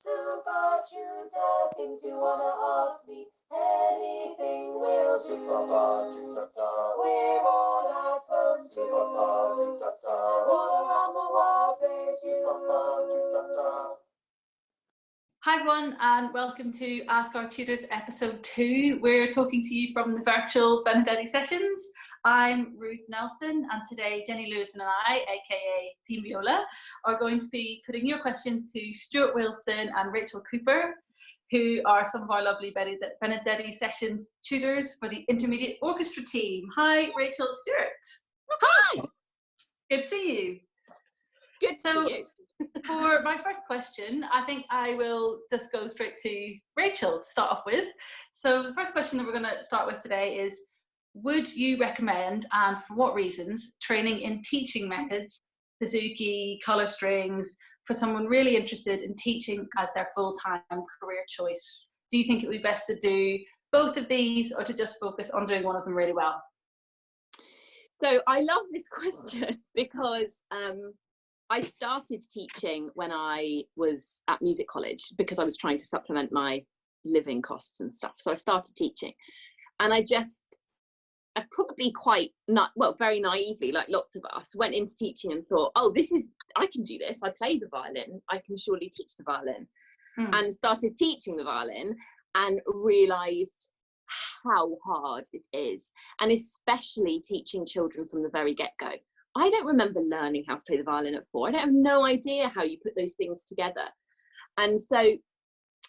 Super tutor, things you wanna ask me, anything will do. We're all at home too, and all around the world there's you. Hi everyone, and welcome to Ask Our Tutors episode 2. We're talking to you from the virtual benedettisessions. I'm Ruth Nelson, and today Jenny Lewisohn and I, aka Team Viola, are going to be putting your questions to Stewart Wilson and Rachel Cooper, who are some of our lovely benedettisessions tutors for the intermediate orchestra team. Hi Rachel and Stewart. Hi. Good to see you. Good to see you. For my first question, I think I will just go straight to Rachel to start off with. So the first question that we're going to start with today is, would you recommend, and for what reasons, training in teaching methods, Suzuki, colour strings, for someone really interested in teaching as their full-time career choice? Do you think it would be best to do both of these, or to just focus on doing one of them really well? So I love this question because I started teaching when I was at music college because I was trying to supplement my living costs and stuff. So I started teaching, and I probably very naively, like lots of us, went into teaching and thought, oh, I can do this. I play the violin. I can surely teach the violin. And started teaching the violin and realised how hard it is. And especially teaching children from the very get-go. I don't remember learning how to play the violin at 4. I have no idea how you put those things together. And so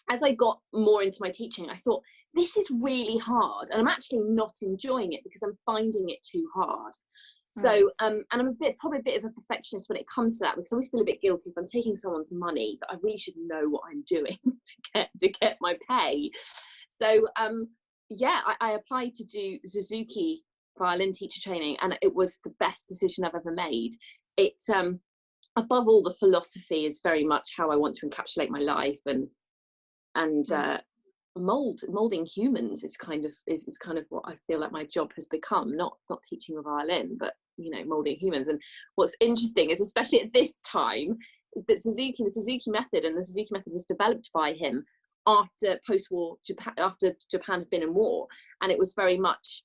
as I got more into my teaching, I thought, this is really hard. And I'm actually not enjoying it because I'm finding it too hard. So, and I'm probably a bit of a perfectionist when it comes to that, because I always feel a bit guilty if I'm taking someone's money, that I really should know what I'm doing to get my pay. So, I applied to do Suzuki violin teacher training, and it was the best decision I've ever made. It above all, the philosophy is very much how I want to encapsulate my life, and molding humans is kind of what I feel like my job has become. Not teaching a violin, but molding humans. And what's interesting is, especially at this time, is that the Suzuki method was developed by him after post-war Japan, after Japan had been in war, and it was very much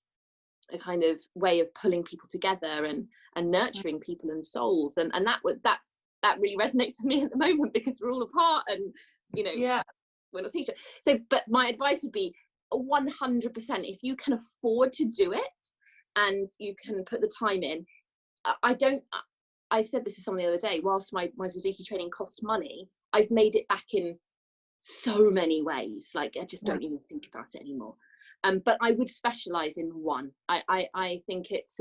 a kind of way of pulling people together and nurturing people and souls, and that really resonates with me at the moment, because we're all apart, and we're not teaching. So, but my advice would be 100%, if you can afford to do it and you can put the time in. I said this to someone the other day, whilst my Suzuki training cost money, I've made it back in so many ways. Like, I just don't even think about it anymore. But I would specialise in one. I think it's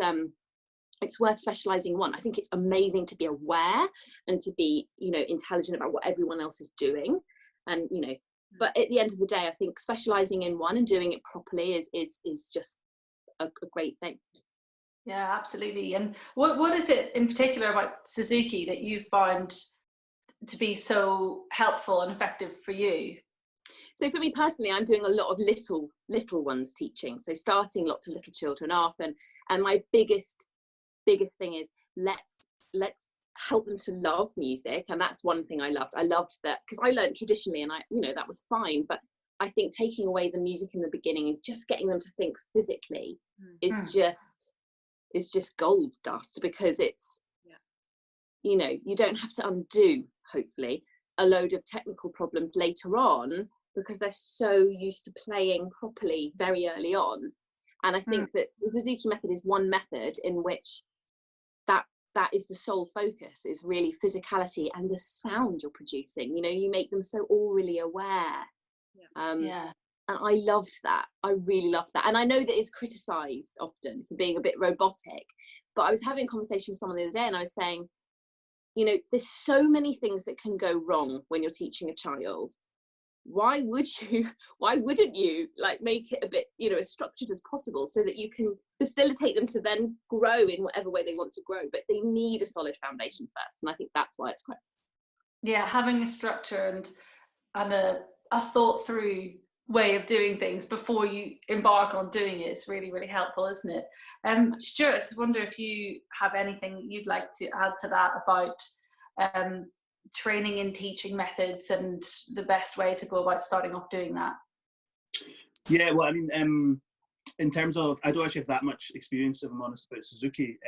worth specialising in one. I think it's amazing to be aware and to be, intelligent about what everyone else is doing. And, but at the end of the day, I think specialising in one and doing it properly is just a great thing. Yeah, absolutely. And what is it in particular about Suzuki that you found to be so helpful and effective for you? So for me personally, I'm doing a lot of little ones teaching. So starting lots of little children off, and my biggest thing is let's help them to love music. And that's one thing I loved. I loved that because I learned traditionally, and that was fine. But I think taking away the music in the beginning and just getting them to think physically is just gold dust, because it's you don't have to undo, hopefully, a load of technical problems later on, because they're so used to playing properly very early on. And I think that the Suzuki method is one method in which that is the sole focus, is really physicality and the sound you're producing. You make them so orally aware. And I loved that. I really loved that. And I know that it's criticised often for being a bit robotic, but I was having a conversation with someone the other day, and I was saying, there's so many things that can go wrong when you're teaching a child. Why wouldn't you like make it a bit, as structured as possible, so that you can facilitate them to then grow in whatever way they want to grow, but they need a solid foundation first. And I think that's why it's great. Yeah, having a structure and a thought through way of doing things before you embark on doing it is really, really helpful, isn't it? Stuart, I just wonder if you have anything you'd like to add to that about training in teaching methods and the best way to go about starting off doing that? Yeah, well, I mean, in terms of, I don't actually have that much experience, if I'm honest, about Suzuki,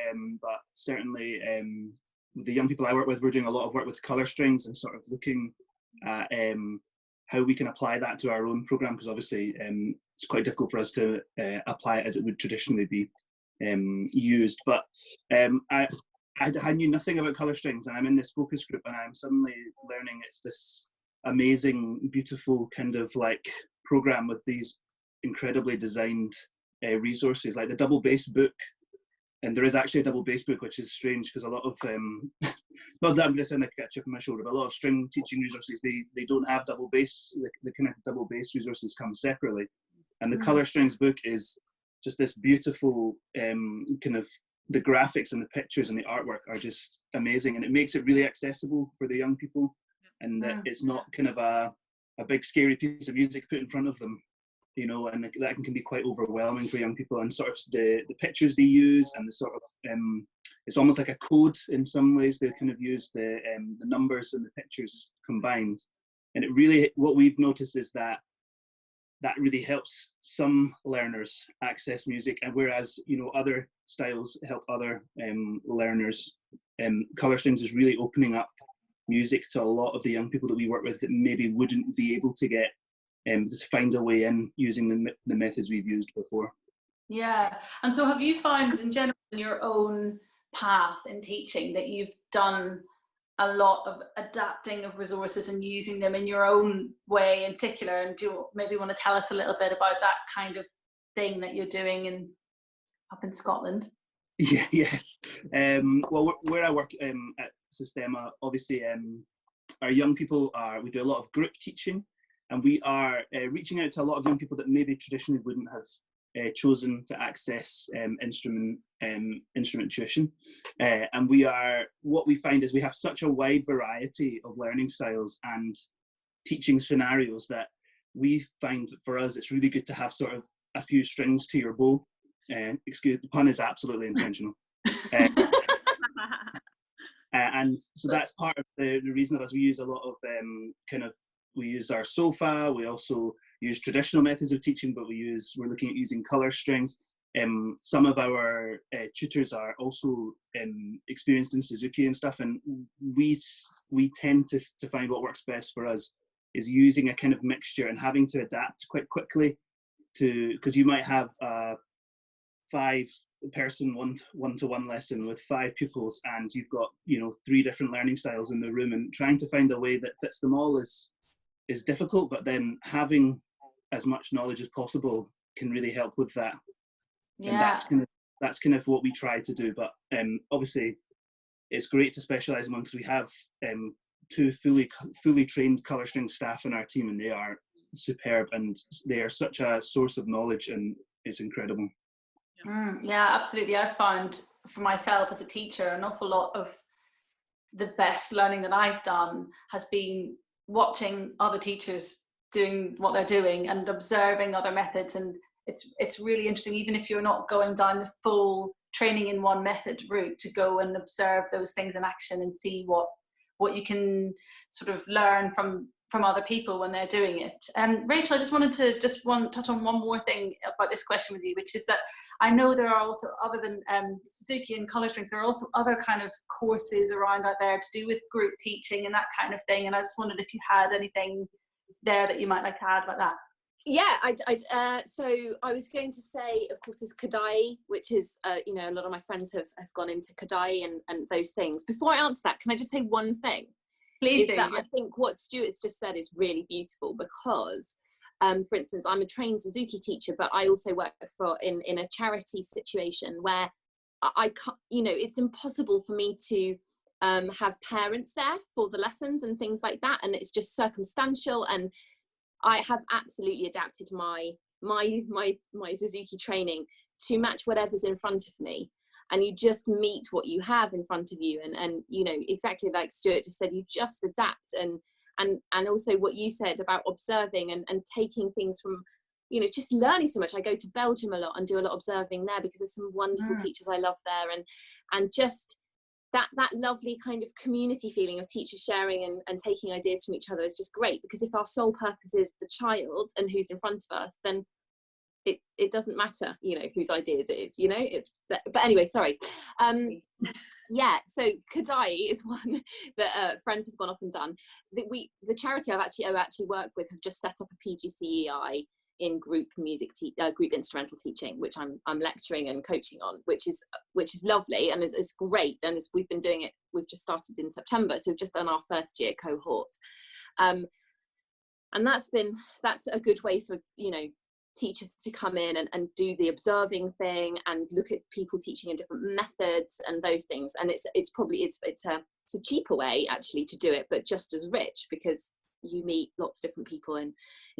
but certainly the young people I work with, we're doing a lot of work with colour strings and sort of looking at how we can apply that to our own programme, because obviously it's quite difficult for us to apply it as it would traditionally be used. But I knew nothing about colour strings, and I'm in this focus group and I'm suddenly learning it's this amazing, beautiful kind of like programme with these incredibly designed resources, like the double bass book. And there is actually a double bass book, which is strange because a lot of not that I'm going to sound like a chip on my shoulder, but a lot of string teaching resources, they don't have double bass. The kind of double bass resources come separately, and the colour strings book is just this beautiful kind of, the graphics and the pictures and the artwork are just amazing, and it makes it really accessible for the young people, and that it's not kind of a big scary piece of music put in front of them, you know, and that can be quite overwhelming for young people. And sort of the pictures they use and the sort of it's almost like a code in some ways. They kind of use the numbers and the pictures combined, and it really, what we've noticed is that really helps some learners access music, and whereas, you know, other styles help other learners, colour strings is really opening up music to a lot of the young people that we work with that maybe wouldn't be able to get to find a way in using the methods we've used before. Yeah, and so have you found in general in your own path in teaching that you've done a lot of adapting of resources and using them in your own way in particular? And do you maybe want to tell us a little bit about that kind of thing that you're doing up in Scotland? Yeah, yes. Well, where I work at Systema, obviously our young people we do a lot of group teaching, and we are reaching out to a lot of young people that maybe traditionally wouldn't have chosen to access instrument tuition, and what we find is we have such a wide variety of learning styles and teaching scenarios that we find for us it's really good to have sort of a few strings to your bow. Excuse the pun, is absolutely intentional. And so that's part of the reason of us. We use a lot of we use our sofa. We also use traditional methods of teaching, but we're looking at using colour strings. Some of our tutors are also experienced in Suzuki and stuff, and we tend to find what works best for us is using a kind of mixture and having to adapt quite quickly because you might have a 5-person one-to-one lesson with 5 pupils, and you've got, you know, 3 different learning styles in the room, and trying to find a way that fits them all is difficult, but then having as much knowledge as possible can really help with that. Yeah. And that's kind of what we try to do. But obviously it's great to specialize in one because we have 2 fully trained colour string staff in our team, and they are superb, and they are such a source of knowledge, and it's incredible. Yeah, absolutely. I've found for myself as a teacher, an awful lot of the best learning that I've done has been watching other teachers doing what they're doing and observing other methods. And it's really interesting, even if you're not going down the full training in one method route, to go and observe those things in action and see what you can sort of learn from other people when they're doing it. Rachel, I just wanted to touch on one more thing about this question with you, which is that I know there are also, other than Suzuki and colour strings, there are also other kind of courses around out there to do with group teaching and that kind of thing. And I just wondered if you had anything there that you might like to add about that. Yeah, so I was going to say, of course, there's Kadai, which is, you know, a lot of my friends have gone into Kadai and those things. Before I answer that, can I just say one thing? Please do. I think what Stewart's just said is really beautiful because, for instance, I'm a trained Suzuki teacher, but I also work in a charity situation where I can't, you know, it's impossible for me to have parents there for the lessons and things like that, and it's just circumstantial. And I have absolutely adapted my Suzuki training to match whatever's in front of me. And you just meet what you have in front of you, and you know, exactly like Stewart just said, you just adapt, and also what you said about observing and taking things from, you know, just learning so much. I go to Belgium a lot and do a lot of observing there because there's some wonderful teachers I love there, and just that lovely kind of community feeling of teachers sharing and taking ideas from each other is just great, because if our sole purpose is the child and who's in front of us, then it doesn't matter, you know, whose ideas it is, you know. But anyway, sorry. Yeah, so Kodai is one that friends have gone off and done. The charity I actually work with have just set up a PGCEI in group group instrumental teaching, which I'm lecturing and coaching on, which is lovely, and it's great, and we've been doing it. We've just started in September, so we've just done our first year cohort, and that's a good way for, you know, teachers to come in and do the observing thing and look at people teaching in different methods and those things. And it's a cheaper way actually to do it, but just as rich, because you meet lots of different people in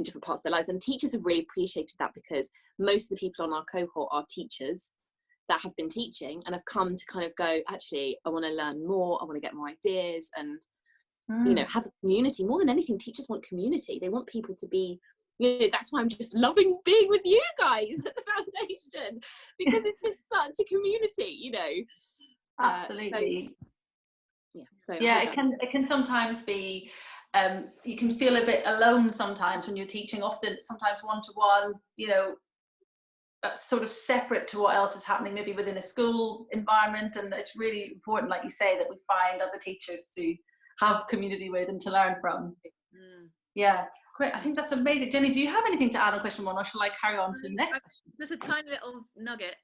different parts of their lives. And teachers have really appreciated that, because most of the people on our cohort are teachers that have been teaching and have come to kind of go, actually, I want to learn more, I want to get more ideas, and you know, have a community. More than anything, teachers want community. They want people to be, you know, that's why I'm just loving being with you guys at the foundation, because it's just such a community, you know. Absolutely. It can sometimes be, you can feel a bit alone sometimes when you're teaching, often sometimes one-to-one, you know, sort of separate to what else is happening maybe within a school environment. And it's really important, like you say, that we find other teachers to have community with and to learn from. Yeah, great. I think that's amazing. Jenny, do you have anything to add on question 1, or shall I carry on to the next question? There's a tiny little nugget,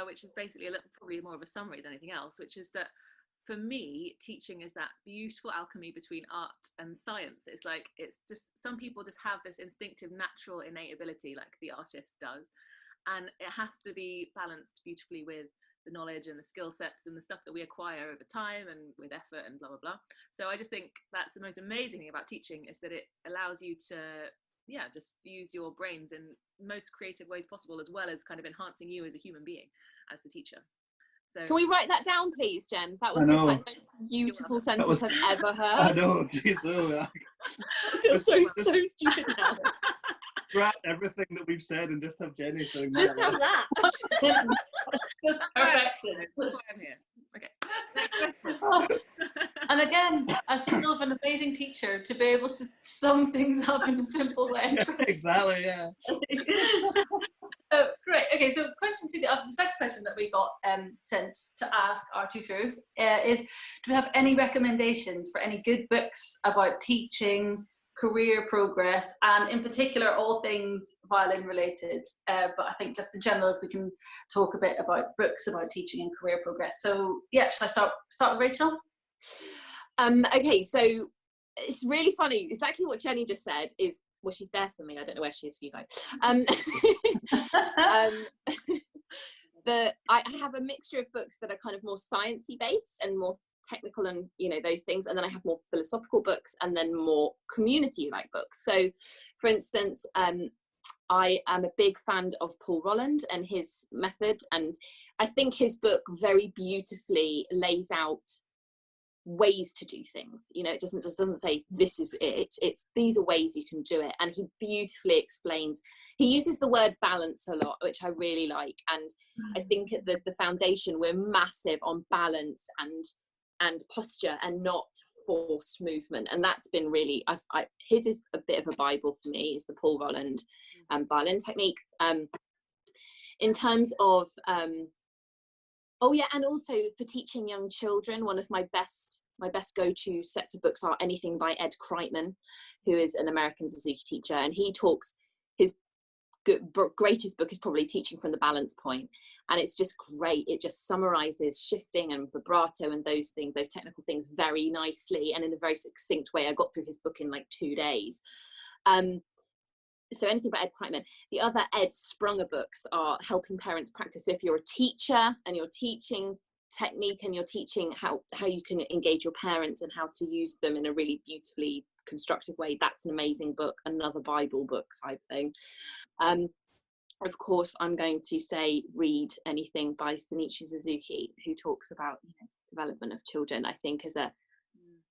which is basically probably more of a summary than anything else, which is that for me, teaching is that beautiful alchemy between art and science. It's like, it's just, some people just have this instinctive, natural, innate ability, like the artist does, and it has to be balanced beautifully with the knowledge and the skill sets and the stuff that we acquire over time and with effort and blah blah blah. So I just think that's the most amazing thing about teaching, is that it allows you to just use your brains in most creative ways possible, as well as kind of enhancing you as a human being, as the teacher. So can we write that down, please, Jen? That was just like the most beautiful sentence I've ever heard. I know, geez, I feel so stupid now. Scrap everything that we've said and just have Jenny saying just have that. Perfection. That's why I'm here. Okay. Next question. And again, as still an amazing teacher to be able to sum things up in a simple way. Exactly, yeah. Great. Okay, so question to the second question that we got sent to ask our tutors is, do we have any recommendations for any good books about teaching, career progress, and in particular all things violin related, but I think just in general, if we can talk a bit about books about teaching and career progress. So yeah, shall I start with Rachel? Okay, so it's really funny, exactly what Jenny just said is, well, she's there for me, I don't know where she is for you guys. I have a mixture of books that are kind of more sciencey based and more technical and, you know, those things, and then I have more philosophical books and then more community like books. So for instance, I am a big fan of Paul Rolland and his method, and I think his book very beautifully lays out ways to do things. You know, it just doesn't say this is it's these are ways you can do it, and he beautifully explains. He uses the word balance a lot, which I really like, and I think at the foundation we're massive on balance and posture and not forced movement, and that's been really his is a bit of a bible for me, is the Paul Rolland violin technique. In terms of oh yeah, and also for teaching young children, one of my best go-to sets of books are anything by Ed Kreitman, who is an American Suzuki teacher, and he talks, his greatest book is probably Teaching from the Balance Point, and it's just great. It just summarizes shifting and vibrato and those things, those technical things, very nicely and in a very succinct way. I got through his book in like 2 days. So anything by Ed Kreitman. The other Ed Sprunger books are helping parents practice. So if you're a teacher and you're teaching technique and you're teaching how you can engage your parents and how to use them in a really beautifully constructive way, that's an amazing book. Another Bible book type thing. Of course, I'm going to say read anything by Shinichi Suzuki, who talks about, you know, development of children. I think as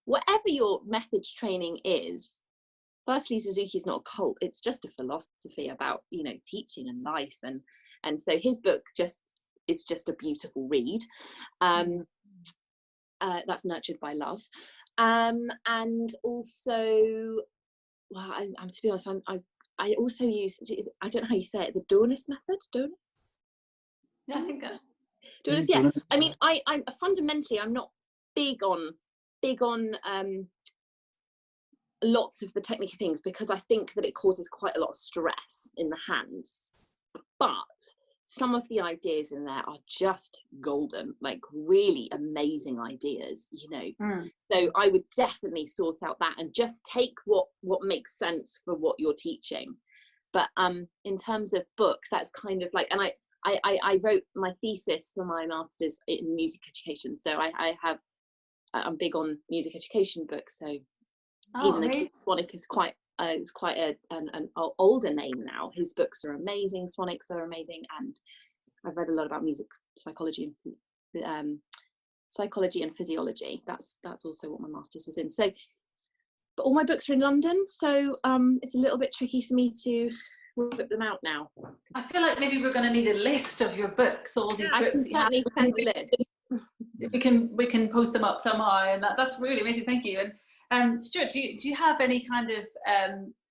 whatever your methods training is, firstly, Suzuki is not a cult, it's just a philosophy about, you know, teaching and life, and so his book is just a beautiful read. that's nurtured by love. And also, well, I'm to be honest, I also use, I don't know how you say it, the Dornis method. Dornis? Yeah, I think so. Dornis, yeah. I mean, I'm fundamentally, I'm not big on lots of the technical things, because I think that it causes quite a lot of stress in the hands. But some of the ideas in there are just golden, like really amazing ideas, you know. So I would definitely source out that and just take what makes sense for what you're teaching. But in terms of books, that's kind of like, and I wrote my thesis for my master's in music education, so I'm big on music education books. So even though Swanwick is quite an older name now, his books are amazing. Swanwick's are amazing, and I've read a lot about music psychology and physiology. That's also what my master's was in. So, but all my books are in London, so it's a little bit tricky for me to whip them out now. I feel like maybe we're going to need a list of your books, all these books. I can certainly send a list. We can post them up somehow, and that's really amazing. Thank you. And Stewart, do you have any kind of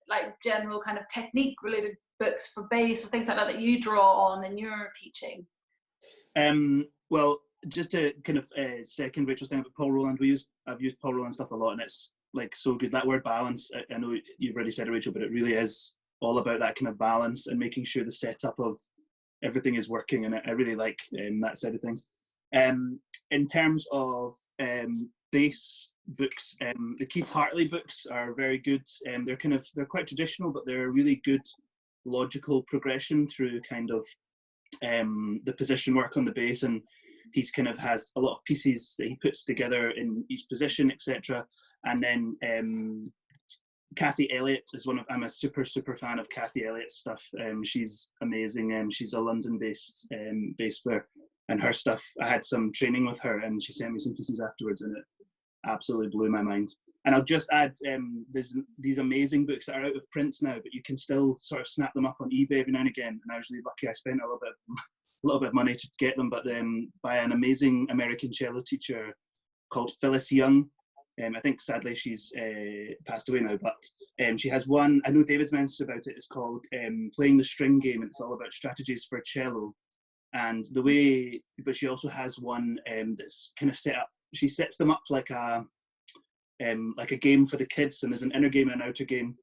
like general kind of technique related books for bass or things like that you draw on in your teaching? Well, just to kind of second Rachel's thing about Paul Rolland, I've used Paul Rolland stuff a lot, and it's like so good. That word balance, I know you've already said it, Rachel, but it really is all about that kind of balance and making sure the setup of everything is working, and I really like that side of things. In terms of bass books, the Keith Hartley books are very good. They're quite traditional, but they're a really good logical progression through kind of the position work on the bass, and he's kind of has a lot of pieces that he puts together in each position, etc. And then Kathy Elliott is I'm a super fan of Kathy Elliott's stuff. She's amazing. She's a London-based bass player, and her stuff, I had some training with her, and she sent me some pieces afterwards, and it absolutely blew my mind. And I'll just add, there's these amazing books that are out of print now, but you can still sort of snap them up on eBay every now and again. And I was really lucky; I spent a little bit of money to get them, but by an amazing American cello teacher called Phyllis Young. I think sadly she's passed away now, but she has one. I know David's mentioned about it. It's called Playing the String Game, and it's all about strategies for cello. And but she also has one that's kind of set up. She sets them up like a game for the kids, and there's an inner game and an outer game.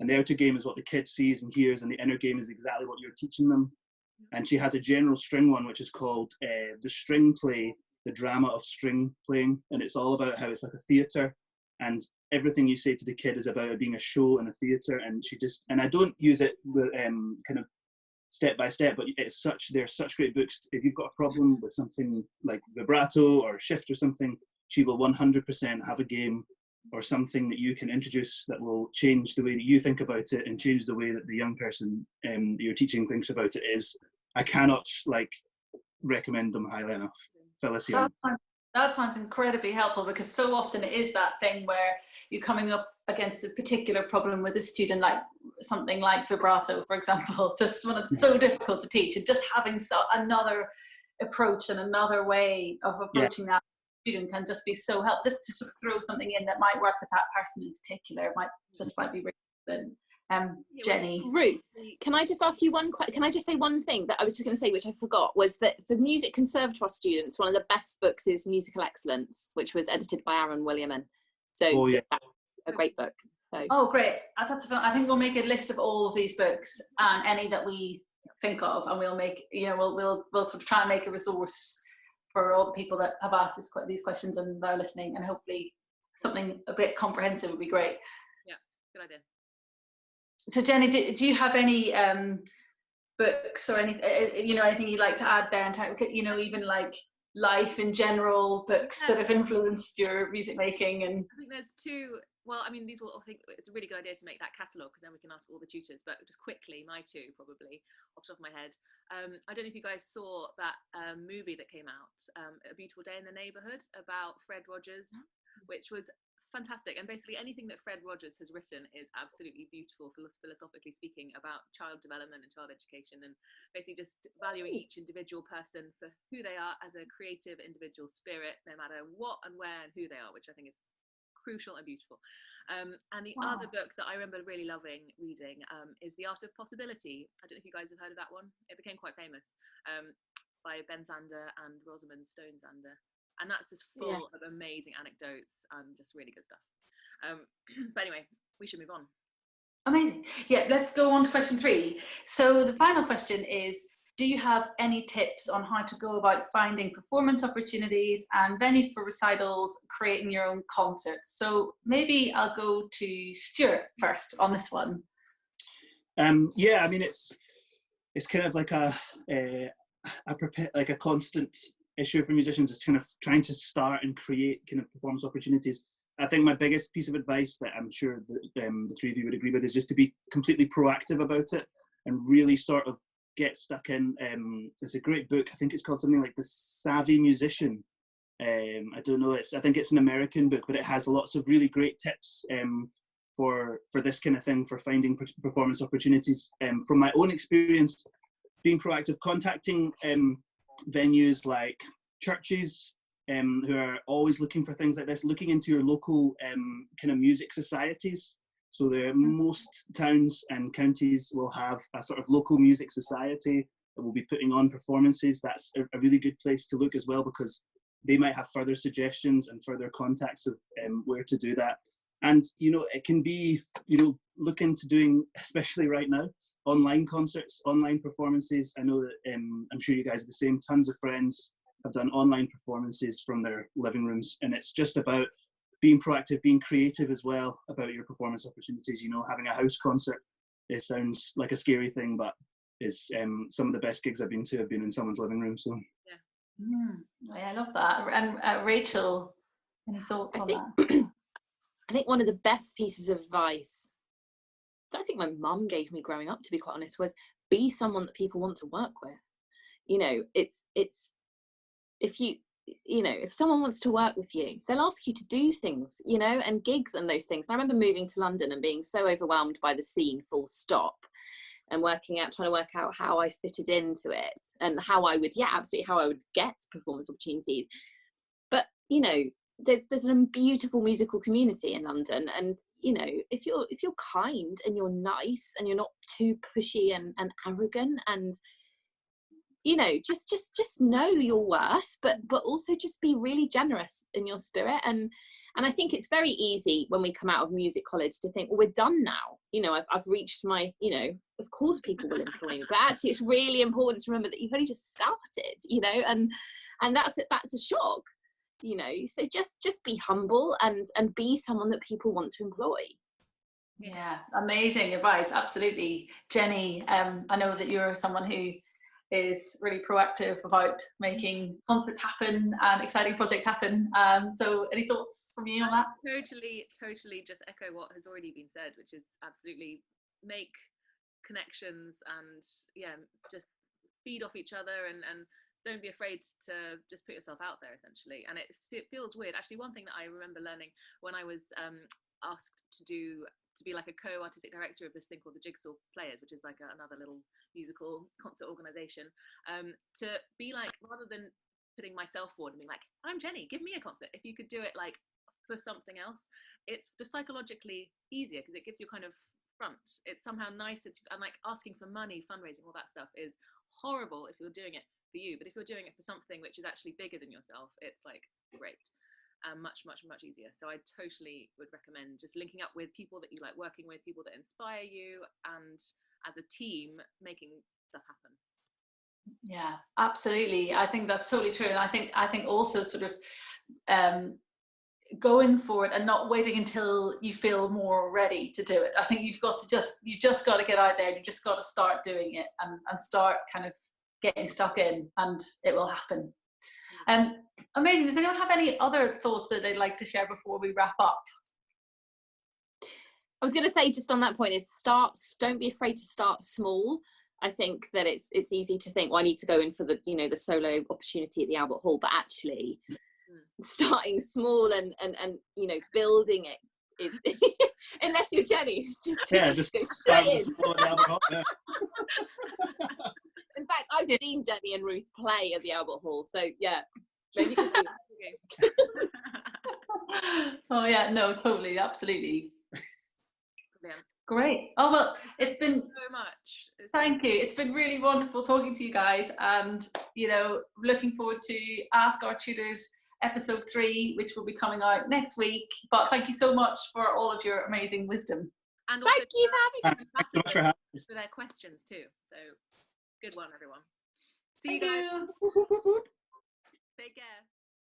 And the outer game is what the kid sees and hears, and the inner game is exactly what you're teaching them. And she has a general string one, which is called The String Play, the Drama of String Playing. And it's all about how it's like a theatre, and everything you say to the kid is about it being a show and a theatre. And I don't use it with, kind of step by step, but they're such great books. If you've got a problem with something like vibrato or shift or something, she will 100% have a game or something that you can introduce that will change the way that you think about it and change the way that the young person that you're teaching thinks about it. I cannot recommend them highly enough. Phyllis Young. That sounds incredibly helpful, because so often it is that thing where you're coming up against a particular problem with a student, like something like vibrato, for example, just one of so difficult to teach, and just having another approach and another way of approaching that student can just be so helpful. Just to sort of throw something in that might work with that person in particular might be really good. Jenny. Ruth, can I just ask you can I just say one thing that I was just going to say, which I forgot, was that for music conservatoire students, one of the best books is Musical Excellence, which was edited by Aaron Williamon. So that's a great book. So. Oh, great. That's fun. I think we'll make a list of all of these books and any that we think of, and we'll make, we'll sort of try and make a resource for all the people that have asked these questions and are listening, and hopefully something a bit comprehensive would be great. Yeah, good idea. So Jenny, do you have any books or anything you'd like to add there, and even like life in general, books that have influenced your music making? And I think there's two. Well, I mean, I think it's a really good idea to make that catalogue, because then we can ask all the tutors. But just quickly, my two probably off the top of my head. I don't know if you guys saw that movie that came out, A Beautiful Day in the Neighborhood, about Fred Rogers, which was fantastic. And basically anything that Fred Rogers has written is absolutely beautiful, philosophically speaking, about child development and child education, and basically just valuing each individual person for who they are as a creative individual spirit, no matter what and where and who they are, which I think is crucial and beautiful. And the other book that I remember really loving reading is The Art of Possibility. I don't know if you guys have heard of that one. It became quite famous, by Ben Zander and Rosamund Stone Zander. And that's just full of amazing anecdotes and just really good stuff. But anyway, we should move on. Amazing. Yeah, let's go on to question 3. So the final question is, do you have any tips on how to go about finding performance opportunities and venues for recitals, creating your own concerts? So maybe I'll go to Stewart first on this one. Yeah, I mean, it's kind of like a constant issue for musicians, is kind of trying to start and create kind of performance opportunities. I think my biggest piece of advice that I'm sure that, the 3 of you would agree with, is just to be completely proactive about it and really sort of get stuck in. There's a great book, I think it's called something like The Savvy Musician. I don't know, I think it's an American book, but it has lots of really great tips for this kind of thing, for finding performance opportunities. From my own experience, being proactive, contacting venues like churches who are always looking for things like this, looking into your local kind of music societies. So most towns and counties will have a sort of local music society that will be putting on performances. That's a really good place to look as well, because they might have further suggestions and further contacts of where to do that. And, you know, it can be, you know, look into doing, especially right now, online concerts, online performances. I know that I'm sure you guys are the same. Tons of friends have done online performances from their living rooms, and it's just about being proactive, being creative as well about your performance opportunities. You know, having a house concert, it sounds like a scary thing, but it's some of the best gigs I've been to have been in someone's living room. So yeah, I love that. And Rachel, any thoughts on that? I think one of the best pieces of advice that I think my mum gave me growing up, to be quite honest, was be someone that people want to work with. You know, it's if someone wants to work with you, they'll ask you to do things, you know, and gigs and those things. And I remember moving to London and being so overwhelmed by the scene, full stop, and trying to work out how I fitted into it and how I would get performance opportunities. But, you know, there's a beautiful musical community in London, and you know, if you're kind and you're nice and you're not too pushy and arrogant, and you know, just know your worth, but also just be really generous in your spirit. And I think it's very easy when we come out of music college to think, well, we're done now, you know, I've reached my, you know, of course people will employ me, but actually it's really important to remember that you've only just started, you know, and that's a shock. You know, so just be humble and be someone that people want to employ. Yeah, amazing advice. Absolutely. Jenny, I know that you're someone who is really proactive about making concerts happen and exciting projects happen. So any thoughts from you on that? Totally just echo what has already been said, which is absolutely make connections and just feed off each other and don't be afraid to just put yourself out there, essentially. And it feels weird. Actually, one thing that I remember learning when I was asked to be like a co-artistic director of this thing called the Jigsaw Players, which is like another little musical concert organization, to be like, rather than putting myself forward and being like, I'm Jenny, give me a concert, if you could do it like for something else, it's just psychologically easier because it gives you kind of front. It's somehow nicer and like asking for money, fundraising, all that stuff is horrible if you're doing it for you, but if you're doing it for something which is actually bigger than yourself, it's like great and much easier. So I totally would recommend just linking up with people that you like working with, people that inspire you, and as a team making stuff happen. Yeah, absolutely. I think that's totally true. And I think also sort of going for it and not waiting until you feel more ready to do it. I think you've just got to get out there, and you've just got to start doing it and start kind of getting stuck in, and it will happen. Amazing. Does anyone have any other thoughts that they'd like to share before we wrap up? I was going to say, just on that point, is don't be afraid to start small. I think that it's easy to think, well, I need to go in for the, you know, the solo opportunity at the Albert Hall, but actually starting small and you know, building it is unless you're Jenny, who's just go straight in. In fact, I've seen Jenny and Ruth play at the Albert Hall, so yeah, maybe just Oh yeah, no, totally, absolutely. Brilliant. Great. Oh well, it's been so much. Thank you. It's been really wonderful talking to you guys, and you know, looking forward to Ask Our Tutors episode 3, which will be coming out next week. But thank you so much for all of your amazing wisdom. And also thank you for having me. Thanks so much for having us. For their questions too. So good one, everyone. See you guys. Thank you. Take care.